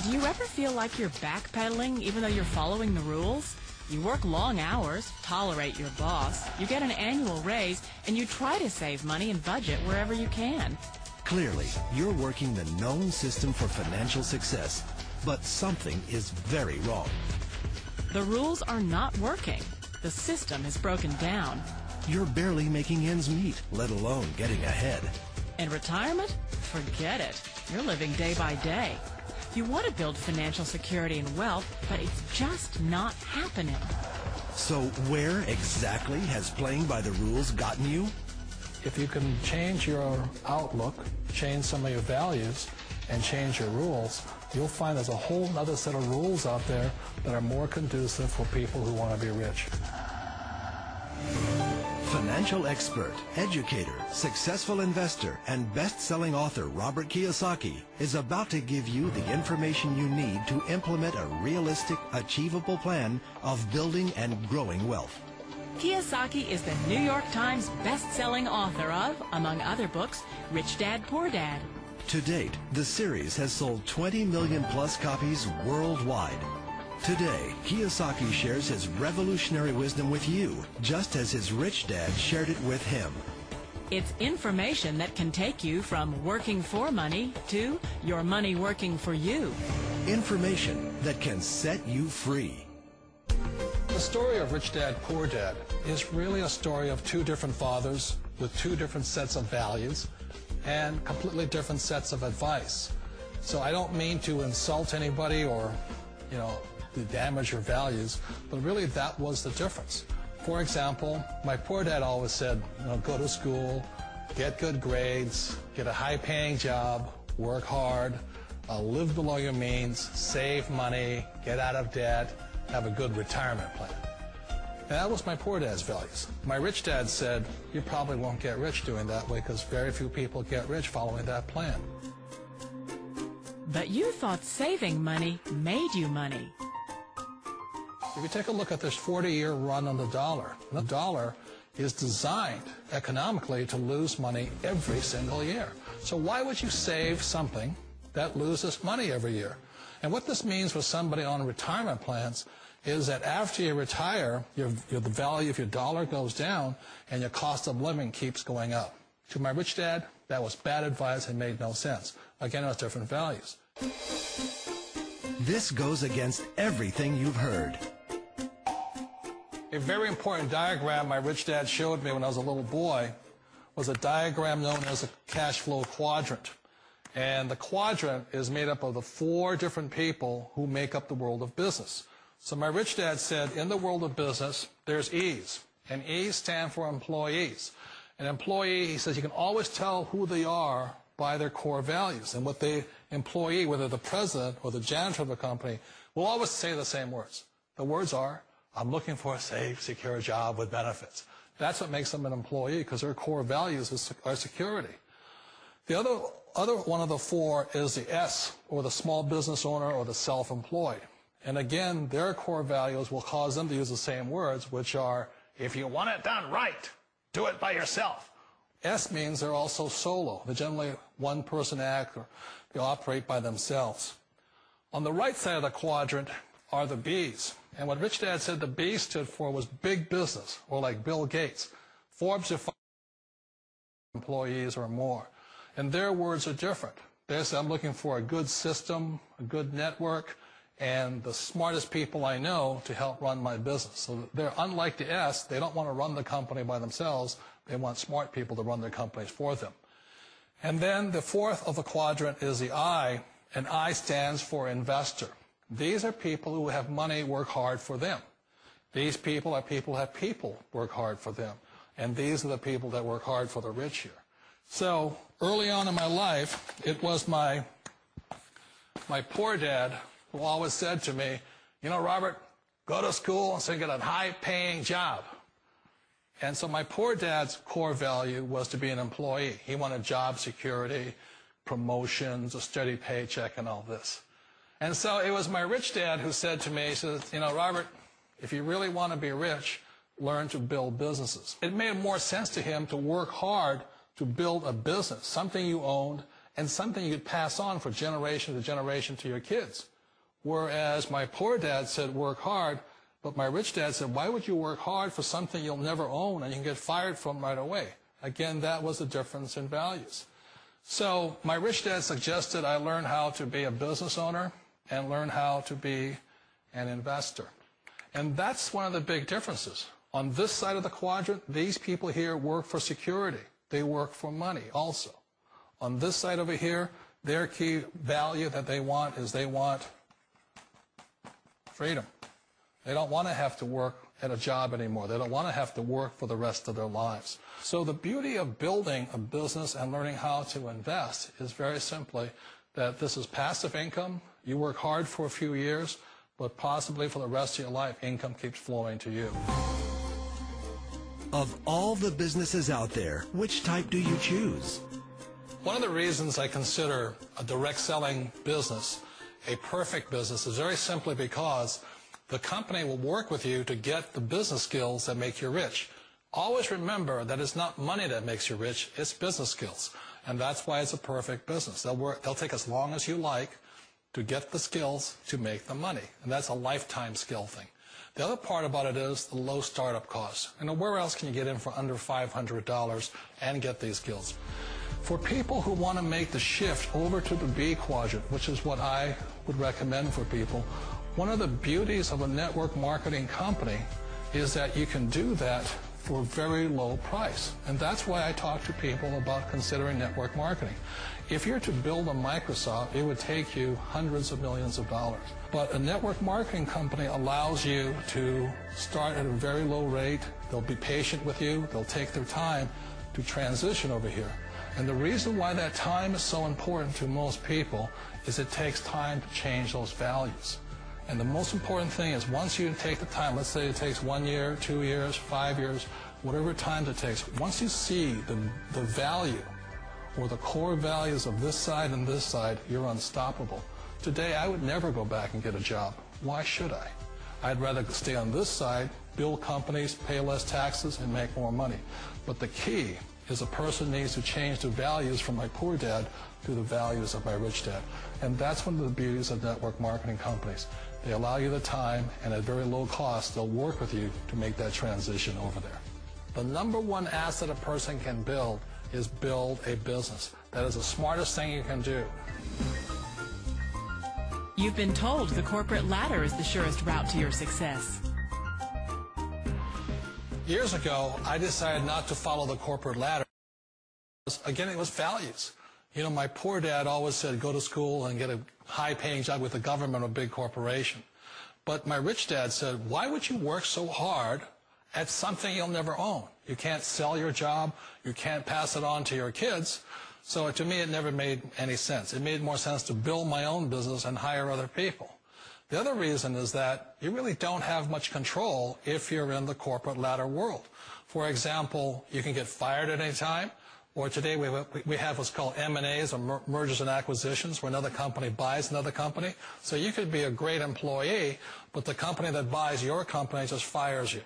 Do you ever feel like you're backpedaling even though you're following the rules? You work long hours, tolerate your boss, you get an annual raise, and you try to save money and budget wherever you can. Clearly, you're working the known system for financial success, but something is very wrong. The rules are not working. The system is broken down. You're barely making ends meet, let alone getting ahead. And retirement? Forget it. You're living day by day. You want to build financial security and wealth, but it's just not happening. So where exactly has playing by the rules gotten you? If you can change your outlook, change some of your values, and change your rules, you'll find there's a whole other set of rules out there that are more conducive for people who want to be rich. Financial expert, educator, successful investor, and best-selling author Robert Kiyosaki is about to give you the information you need to implement a realistic, achievable plan of building and growing wealth. Kiyosaki is the New York Times best-selling author of, among other books, Rich Dad, Poor Dad. To date, the series has sold 20 million plus copies worldwide. Today, Kiyosaki shares his revolutionary wisdom with you, just as his rich dad shared it with him. It's information that can take you from working for money to your money working for you. Information that can set you free. The story of Rich Dad, Poor Dad is really a story of two different fathers with two different sets of values and completely different sets of advice. So I don't mean to insult anybody or, to damage your values, but really that was the difference. For example, my poor dad always said, go to school, get good grades, get a high-paying job, work hard, live below your means, save money, get out of debt, have a good retirement plan. And that was my poor dad's values. My rich dad said, you probably won't get rich doing that way because very few people get rich following that plan. But you thought saving money made you money. If you take a look at this 40-year run on the dollar is designed economically to lose money every single year. So why would you save something that loses money every year? And what this means for somebody on retirement plans is that after you retire, the value of your dollar goes down and your cost of living keeps going up. To my rich dad, that was bad advice and made no sense. Again, it was different values. This goes against everything you've heard. A very important diagram my rich dad showed me when I was a little boy was a diagram known as a cash flow quadrant. And the quadrant is made up of the four different people who make up the world of business. So my rich dad said, in the world of business, there's E's. And E's stand for employees. An employee, he says, you can always tell who they are by their core values. And what the employee, whether the president or the janitor of the company, will always say the same words. The words are, I'm looking for a safe, secure job with benefits. That's what makes them an employee, because their core values are security. The other one of the four is the S, or the small business owner or the self-employed. And again, their core values will cause them to use the same words, which are, if you want it done right, do it by yourself. S means they're also solo. They're generally one-person act, or they operate by themselves. On the right side of the quadrant are the B's. And what Rich Dad said the B stood for was big business, or like Bill Gates. Forbes defines employees or more. And their words are different. They say, I'm looking for a good system, a good network, and the smartest people I know to help run my business. So they're unlike the S. They don't want to run the company by themselves. They want smart people to run their companies for them. And then the fourth of the quadrant is the I, and I stands for investor. These are people who have money work hard for them. These people are people who have people work hard for them. And these are the people that work hard for the rich here. So early on in my life, it was my poor dad who always said to me, Robert, go to school so you get a high-paying job. And so my poor dad's core value was to be an employee. He wanted job security, promotions, a steady paycheck, and all this. And so it was my rich dad who said to me, he says, Robert, if you really want to be rich, learn to build businesses. It made more sense to him to work hard to build a business, something you owned and something you could pass on for generation to generation to your kids. Whereas my poor dad said work hard, but my rich dad said, why would you work hard for something you'll never own and you can get fired from right away? Again, that was the difference in values. So my rich dad suggested I learn how to be a business owner and learn how to be an investor. And that's one of the big differences. On this side of the quadrant, these people here work for security. They work for money also. On this side over here, their key value that they want is they want freedom. They don't want to have to work at a job anymore. They don't want to have to work for the rest of their lives. So the beauty of building a business and learning how to invest is very simply that this is passive income. You work hard for a few years, but possibly for the rest of your life, income keeps flowing to you. Of all the businesses out there, which type do you choose? One of the reasons I consider a direct selling business a perfect business is very simply because the company will work with you to get the business skills that make you rich. Always remember that it's not money that makes you rich, it's business skills. And that's why it's a perfect business. They'll take as long as you like to get the skills to make the money. And that's a lifetime skill thing. The other part about it is the low startup costs. And where else can you get in for under $500 and get these skills? For people who want to make the shift over to the B quadrant, which is what I would recommend for people, one of the beauties of a network marketing company is that you can do that for a very low price. And that's why I talk to people about considering network marketing. If you're to build a Microsoft, it would take you hundreds of millions of dollars. But a network marketing company allows you to start at a very low rate. They'll be patient with you. They'll take their time to transition over here. And the reason why that time is so important to most people is it takes time to change those values. And the most important thing is once you take the time, let's say it takes 1 year, 2 years, 5 years, whatever time it takes, once you see the value or the core values of this side and this side, you're unstoppable. Today, I would never go back and get a job. Why should I? I'd rather stay on this side, build companies, pay less taxes, and make more money. But the key is a person needs to change the values from my poor dad to the values of my rich dad. And that's one of the beauties of network marketing companies. They allow you the time, and at very low cost, they'll work with you to make that transition over there. The number one asset a person can build is build a business. That is the smartest thing you can do. You've been told the corporate ladder is the surest route to your success. Years ago, I decided not to follow the corporate ladder. Again, it was values. You know, my poor dad always said, go to school and get a high-paying job with the government or a big corporation. But my rich dad said, why would you work so hard at something you'll never own? You can't sell your job. You can't pass it on to your kids. So to me, it never made any sense. It made more sense to build my own business and hire other people. The other reason is that you really don't have much control if you're in the corporate ladder world. For example, you can get fired at any time. Or today we have what's called M&As, or mergers and acquisitions, where another company buys another company. So you could be a great employee, but the company that buys your company just fires you.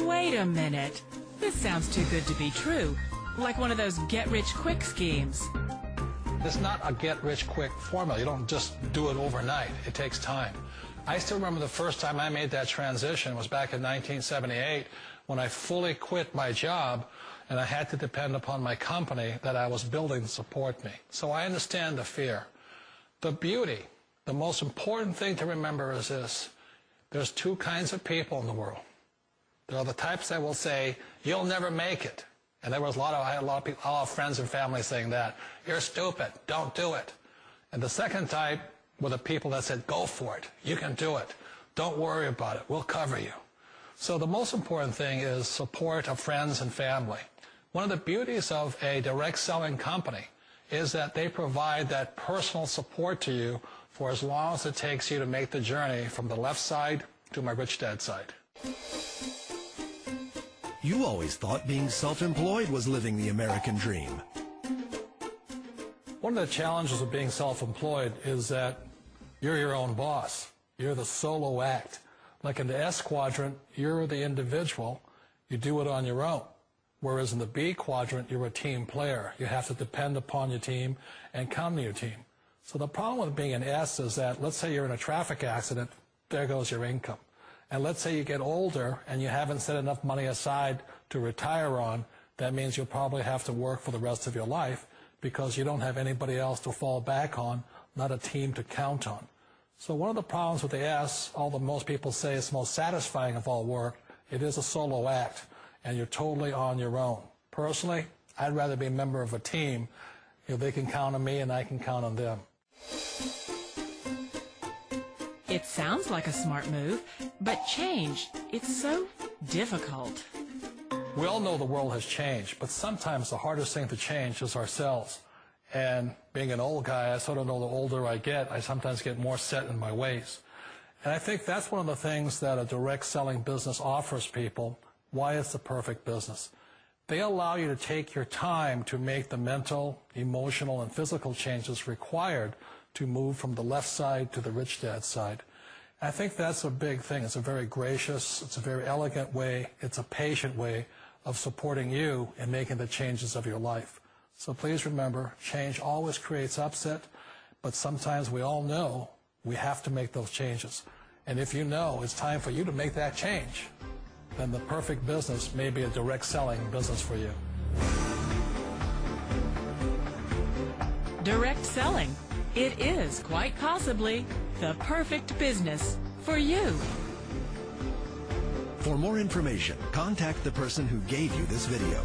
Wait a minute. This sounds too good to be true. Like one of those get-rich-quick schemes. It's not a get-rich-quick formula. You don't just do it overnight. It takes time. I still remember the first time I made that transition was back in 1978 when I fully quit my job and I had to depend upon my company that I was building to support me. So I understand the fear. The beauty, the most important thing to remember is this. There's two kinds of people in the world. There are the types that will say, you'll never make it. And I had a lot of people, a lot of friends and family saying that. You're stupid. Don't do it. And the second type were the people that said, go for it. You can do it. Don't worry about it. We'll cover you. So the most important thing is support of friends and family. One of the beauties of a direct selling company is that they provide that personal support to you for as long as it takes you to make the journey from the left side to my rich dad side. You always thought being self-employed was living the American dream. One of the challenges of being self-employed is that you're your own boss. You're the solo act. Like in the S quadrant, you're the individual. You do it on your own. Whereas in the B quadrant, you're a team player. You have to depend upon your team and count on your team. So the problem with being an S is that, let's say you're in a traffic accident, there goes your income. And let's say you get older and you haven't set enough money aside to retire on, that means you'll probably have to work for the rest of your life because you don't have anybody else to fall back on, not a team to count on. So one of the problems with the S, although most people say it's the most satisfying of all work, it is a solo act, and you're totally on your own. Personally, I'd rather be a member of a team. They can count on me and I can count on them. It sounds like a smart move, but change, it's so difficult. We all know the world has changed, but sometimes the hardest thing to change is ourselves. And being an old guy, I sort of know the older I get, I sometimes get more set in my ways. And I think that's one of the things that a direct selling business offers people, why it's the perfect business. They allow you to take your time to make the mental, emotional, and physical changes required to move from the left side to the rich dad side. I think that's a big thing. It's a very gracious, it's a very elegant way, it's a patient way of supporting you in making the changes of your life. So please remember, change always creates upset, but sometimes we all know we have to make those changes. And if you know it's time for you to make that change, then the perfect business may be a direct selling business for you. Direct selling. It is quite possibly the perfect business for you. For more information, contact the person who gave you this video.